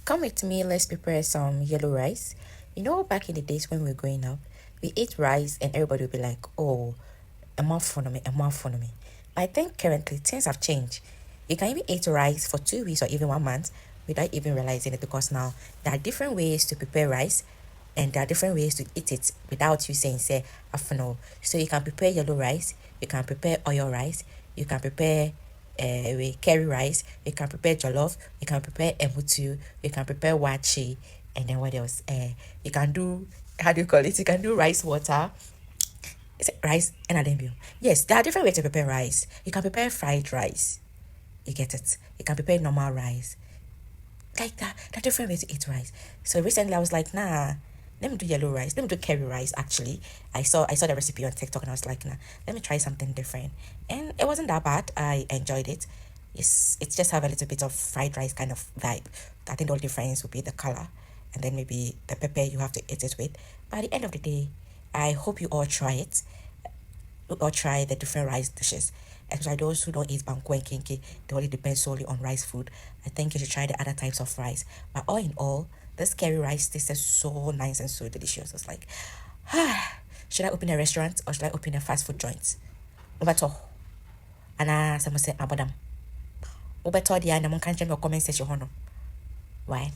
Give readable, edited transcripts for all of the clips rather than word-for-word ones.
Come with me, let's prepare some yellow rice. You know, back in the days when we were growing up, we ate rice and everybody would be like, oh, a mouthful of me, a mouthful of me. But I think currently things have changed. You can even eat rice for 2 weeks or even 1 month without even realizing it, because now there are different ways to prepare rice and there are different ways to eat it without you saying, say, afano. So you can prepare yellow rice, you can prepare oil rice, you can prepare curry rice, you can prepare jollof, you can prepare emutu, you can prepare wachi, and then what else? You can do, how do you call it? You can do rice water. Is it rice and adembio? Yes, there are different ways to prepare rice. You can prepare fried rice. You get it? You can prepare normal rice. Like that. There are different ways to eat rice. So recently I was like, nah, let me do yellow rice. Let me do curry rice. Actually, I saw the recipe on TikTok and I was like, nah, let me try something different. And it wasn't that bad. I enjoyed it. It's just have a little bit of fried rice kind of vibe. I think the only difference would be the color, and then maybe the pepper you have to eat it with. But at the end of the day, I hope you all try it. You all try the different rice dishes. Especially those who don't eat banku and kinky, they only depend solely on rice food. I think you should try the other types of rice. But all in all, this curry rice tastes so nice and so delicious. It's like, should I open a restaurant or should I open a fast food joint? Ubato. Ana someone say abadam. Ubato the ana can't your comment section hono. Why?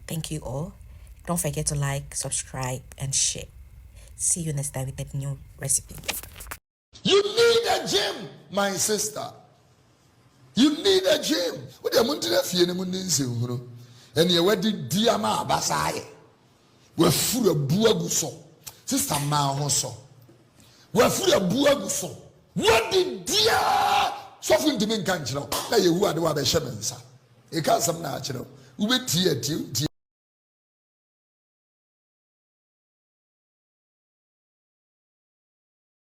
Thank you all. Don't forget to like, subscribe, and share. See you next time with a new recipe. You need a gym, my sister. You need a gym. What do you want to do? And you were the diama basai. We're full of buaguso. Sister Mahoso. We're full of buaguso. What did dear? Something to me can't you know? Now you are the one that shaman, sir. You can't some natural. We wait here till.